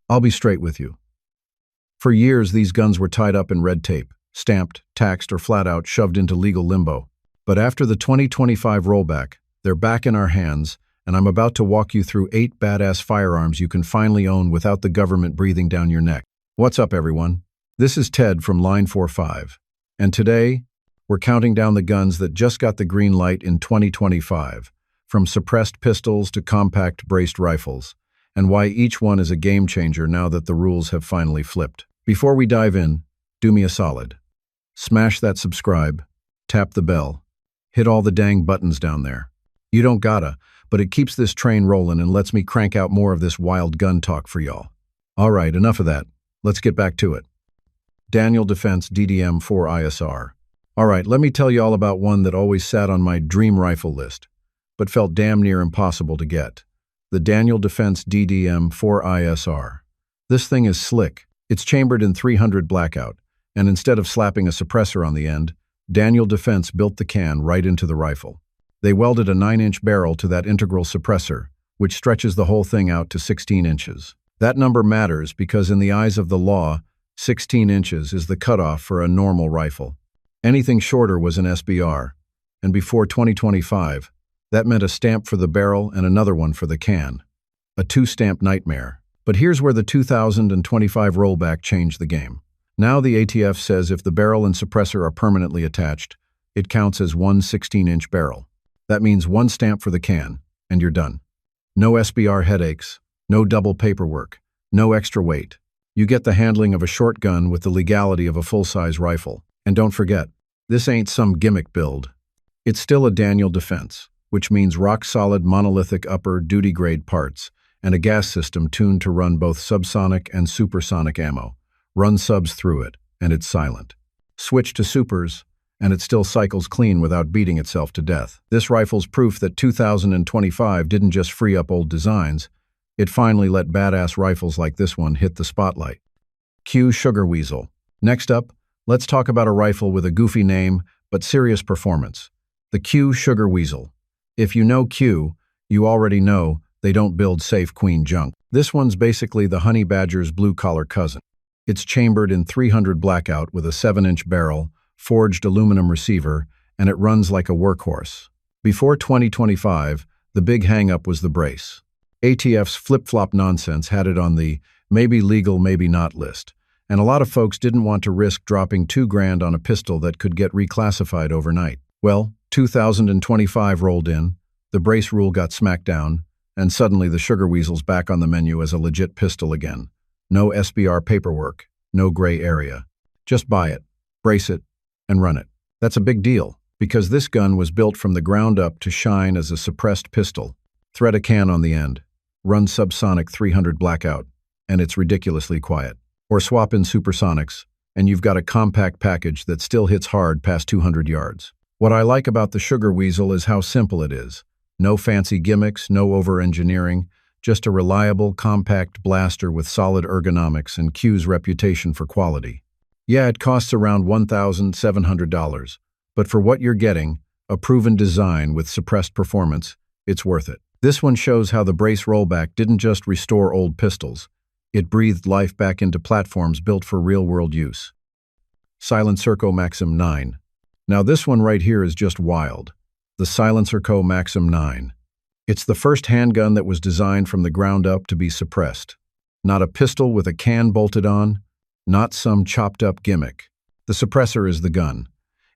I'll be straight with you. For years, these guns were tied up in red tape, stamped, taxed, or flat out shoved into legal limbo. But after the 2025 rollback, they're back in our hands, and I'm about to walk you through 8 badass firearms you can finally own without the government breathing down your neck. What's up, everyone? This is Ted from Line 45, and today, we're counting down the guns that just got the green light in 2025, from suppressed pistols to compact braced rifles, and why each one is a game changer now that the rules have finally flipped. Before we dive in, do me a solid. Smash that subscribe, tap the bell, hit all the dang buttons down there. You don't gotta, but it keeps this train rolling and lets me crank out more of this wild gun talk for y'all. All right, enough of that. Let's get back to it. Daniel Defense DDM-4 ISR. All right, let me tell you all about one that always sat on my dream rifle list, but felt damn near impossible to get. The Daniel Defense DDM-4 ISR. This thing is slick. It's chambered in 300 blackout, and instead of slapping a suppressor on the end, Daniel Defense built the can right into the rifle. They welded a 9-inch barrel to that integral suppressor, which stretches the whole thing out to 16 inches. That number matters because in the eyes of the law, 16 inches is the cutoff for a normal rifle. Anything shorter was an SBR, and before 2025, that meant a stamp for the barrel and another one for the can. A 2-stamp nightmare. But here's where the 2025 rollback changed the game. Now the ATF says if the barrel and suppressor are permanently attached, it counts as one 16-inch barrel. That means one stamp for the can, and you're done. No SBR headaches, no double paperwork, no extra weight. You get the handling of a short gun with the legality of a full-size rifle. And don't forget, this ain't some gimmick build. It's still a Daniel Defense, which means rock-solid monolithic upper duty-grade parts and a gas system tuned to run both subsonic and supersonic ammo. Run subs through it, and it's silent. Switch to supers, and it still cycles clean without beating itself to death. This rifle's proof that 2025 didn't just free up old designs, it finally let badass rifles like this one hit the spotlight. Q Sugar Weasel. Next up, let's talk about a rifle with a goofy name but serious performance. The Q Sugar Weasel. If you know Q, you already know they don't build safe queen junk. This one's basically the Honey Badger's blue-collar cousin. It's chambered in 300 blackout with a 7-inch barrel, forged aluminum receiver, and it runs like a workhorse. Before 2025, the big hang-up was the brace. ATF's flip-flop nonsense had it on the maybe legal, maybe not list, and a lot of folks didn't want to risk dropping $2,000 on a pistol that could get reclassified overnight. Well, 2025 rolled in, the brace rule got smacked down, and suddenly the Sugar Weasel's back on the menu as a legit pistol again. No SBR paperwork, no gray area. Just buy it, brace it, and run it. That's a big deal, because this gun was built from the ground up to shine as a suppressed pistol. Thread a can on the end, run subsonic 300 blackout, and it's ridiculously quiet. Or swap in supersonics, and you've got a compact package that still hits hard past 200 yards. What I like about the Sugar Weasel is how simple it is. No fancy gimmicks, no over-engineering, just a reliable, compact blaster with solid ergonomics and Q's reputation for quality. Yeah, it costs around $1,700, but for what you're getting, a proven design with suppressed performance, it's worth it. This one shows how the brace rollback didn't just restore old pistols, it breathed life back into platforms built for real-world use. SilencerCo Maxim 9. Now this one right here is just wild. The SilencerCo Maxim 9. It's the first handgun that was designed from the ground up to be suppressed. Not a pistol with a can bolted on, not some chopped-up gimmick. The suppressor is the gun.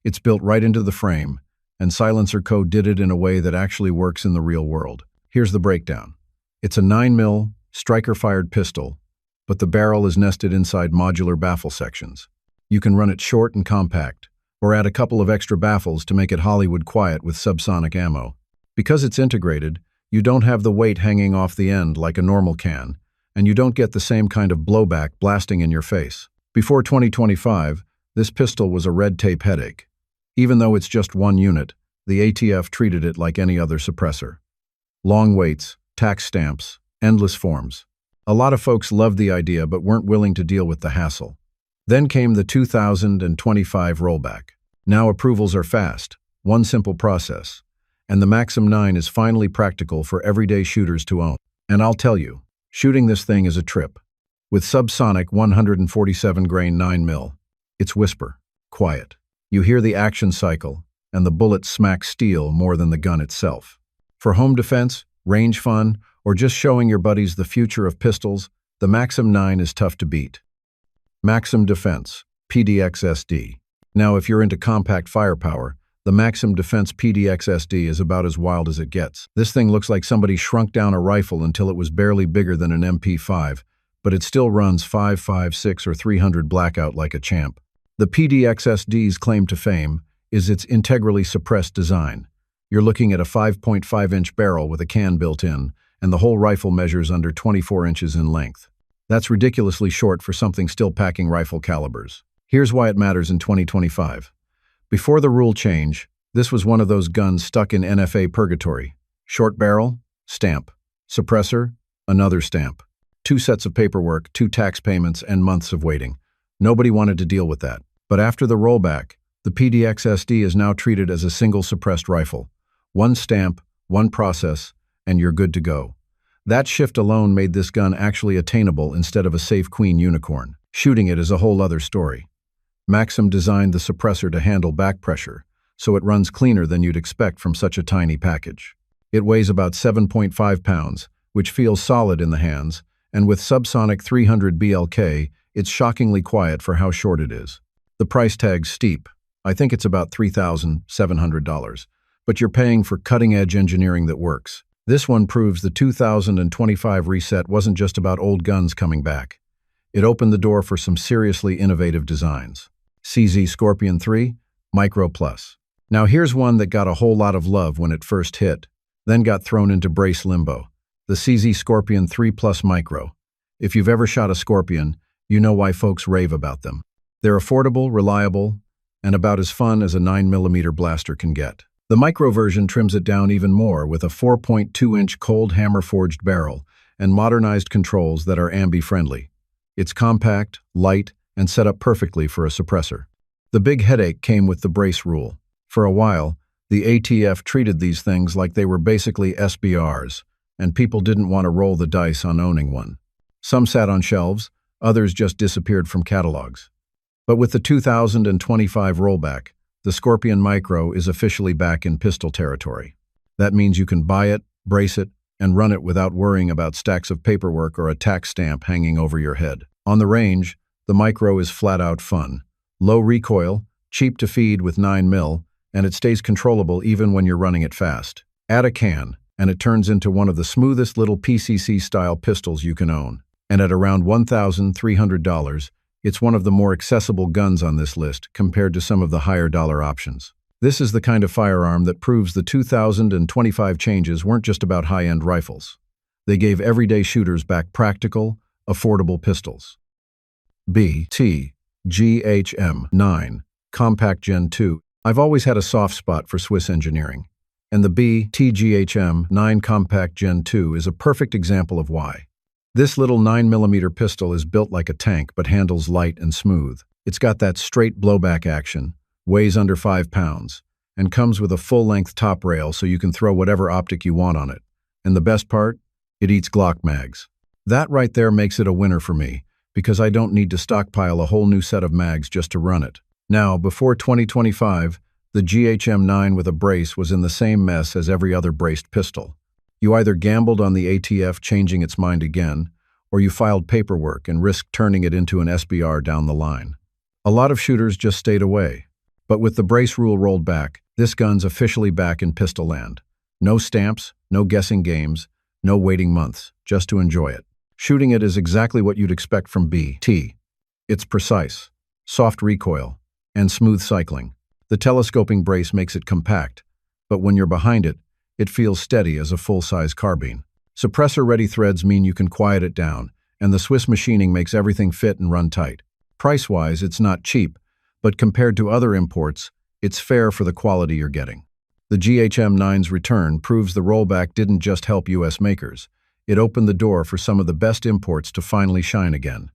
It's built right into the frame, and SilencerCo did it in a way that actually works in the real world. Here's the breakdown. It's a 9mm, striker-fired pistol, but the barrel is nested inside modular baffle sections. You can run it short and compact, or add a couple of extra baffles to make it Hollywood quiet with subsonic ammo. Because it's integrated, you don't have the weight hanging off the end like a normal can, and you don't get the same kind of blowback blasting in your face. Before 2025, this pistol was a red tape headache. Even though it's just one unit, the ATF treated it like any other suppressor. Long waits, tax stamps, endless forms. A lot of folks loved the idea but weren't willing to deal with the hassle. Then came the 2025 rollback. Now approvals are fast, one simple process, and the Maxim 9 is finally practical for everyday shooters to own. And I'll tell you, shooting this thing is a trip. with subsonic 147 grain 9mm. It's whisper, quiet. You hear the action cycle, and the bullet smacks steel more than the gun itself. For home defense, range fun, or just showing your buddies the future of pistols, the Maxim 9 is tough to beat. Maxim Defense, PDXSD. Now, if you're into compact firepower, the Maxim Defense PDXSD is about as wild as it gets. This thing looks like somebody shrunk down a rifle until it was barely bigger than an MP5, but it still runs 5.56 or 300 blackout like a champ. The PDXSD's claim to fame is its integrally suppressed design. You're looking at a 5.5-inch barrel with a can built in, and the whole rifle measures under 24 inches in length. That's ridiculously short for something still packing rifle calibers. Here's why it matters in 2025. Before the rule change, this was one of those guns stuck in NFA purgatory. Short barrel, stamp. Suppressor, another stamp. 2 sets of paperwork, 2 tax payments, and months of waiting. Nobody wanted to deal with that. But after the rollback, the PDXSD is now treated as a single suppressed rifle. 1 stamp, 1 process, and you're good to go. That shift alone made this gun actually attainable instead of a safe queen unicorn. Shooting it is a whole other story. Maxim designed the suppressor to handle back pressure, so it runs cleaner than you'd expect from such a tiny package. It weighs about 7.5 pounds, which feels solid in the hands, and with subsonic 300 BLK, it's shockingly quiet for how short it is. The price tag's steep. I think it's about $3,700, but you're paying for cutting-edge engineering that works. This one proves the 2025 reset wasn't just about old guns coming back. It opened the door for some seriously innovative designs. CZ Scorpion 3, Micro Plus. Now here's one that got a whole lot of love when it first hit, then got thrown into brace limbo. The CZ Scorpion 3 Plus Micro. If you've ever shot a Scorpion, you know why folks rave about them. They're affordable, reliable, and about as fun as a 9mm blaster can get. The micro version trims it down even more with a 4.2-inch cold hammer-forged barrel and modernized controls that are ambi-friendly. It's compact, light, and set up perfectly for a suppressor. The big headache came with the brace rule. For a while, the ATF treated these things like they were basically SBRs, and people didn't want to roll the dice on owning one. Some sat on shelves, others just disappeared from catalogs. But with the 2025 rollback, the Scorpion Micro is officially back in pistol territory. That means you can buy it, brace it, and run it without worrying about stacks of paperwork or a tax stamp hanging over your head. On the range, the Micro is flat-out fun. Low recoil, cheap to feed with 9mm, and it stays controllable even when you're running it fast. Add a can, and it turns into one of the smoothest little PCC-style pistols you can own. And at around $1,300, it's one of the more accessible guns on this list compared to some of the higher dollar options. This is the kind of firearm that proves the 2025 changes weren't just about high-end rifles. They gave everyday shooters back practical, affordable pistols. BT GHM9 Compact Gen 2. I've always had a soft spot for Swiss engineering, and the BT GHM9 Compact Gen 2 is a perfect example of why. This little 9mm pistol is built like a tank but handles light and smooth. It's got that straight blowback action, weighs under 5 pounds, and comes with a full-length top rail so you can throw whatever optic you want on it. And the best part? It eats Glock mags. That right there makes it a winner for me, because I don't need to stockpile a whole new set of mags just to run it. Now, before 2025, the GHM9 with a brace was in the same mess as every other braced pistol. You either gambled on the ATF changing its mind again, or you filed paperwork and risked turning it into an SBR down the line. A lot of shooters just stayed away. But with the brace rule rolled back, this gun's officially back in pistol land. No stamps, no guessing games, no waiting months, just to enjoy it. Shooting it is exactly what you'd expect from BT. It's precise, soft recoil, and smooth cycling. The telescoping brace makes it compact, but when you're behind it, it feels steady as a full-size carbine. Suppressor-ready threads mean you can quiet it down, and the Swiss machining makes everything fit and run tight. Price-wise, it's not cheap, but compared to other imports, it's fair for the quality you're getting. The GHM9's return proves the rollback didn't just help U.S. makers. It opened the door for some of the best imports to finally shine again.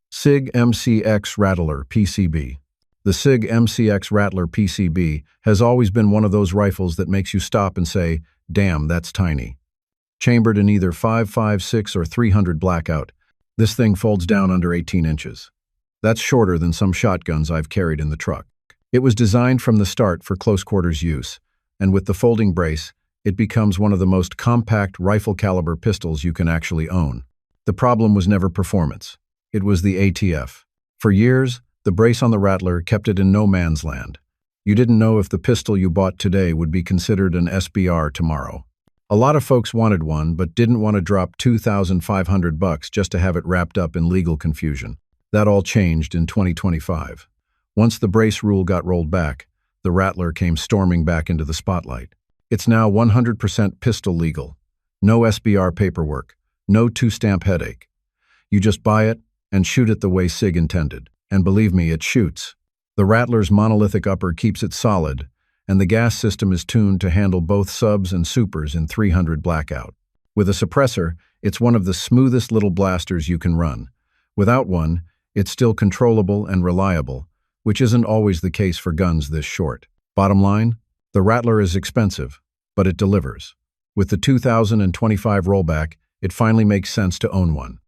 Sig MCX Rattler PCB. The Sig MCX Rattler PCB has always been one of those rifles that makes you stop and say, damn, that's tiny. Chambered in either 5.56 or 300 blackout, This thing folds down under 18 inches. That's shorter than some shotguns I've carried in the truck. It was designed from the start for close quarters use, and with the folding brace, it becomes one of the most compact rifle-caliber pistols you can actually own. The problem was never performance. It was the ATF. For years, the brace on the Rattler kept it in no man's land. You didn't know if the pistol you bought today would be considered an SBR tomorrow. A lot of folks wanted one, but didn't want to drop $2,500 just to have it wrapped up in legal confusion. That all changed in 2025. Once the brace rule got rolled back, the Rattler came storming back into the spotlight. It's now 100% pistol legal. No SBR paperwork, no two-stamp headache. You just buy it and shoot it the way Sig intended. And believe me, it shoots. The Rattler's monolithic upper keeps it solid, and the gas system is tuned to handle both subs and supers in 300 blackout. With a suppressor, it's one of the smoothest little blasters you can run. Without one, it's still controllable and reliable, which isn't always the case for guns this short. Bottom line, the Rattler is expensive, but it delivers. With the 2025 rollback, it finally makes sense to own one.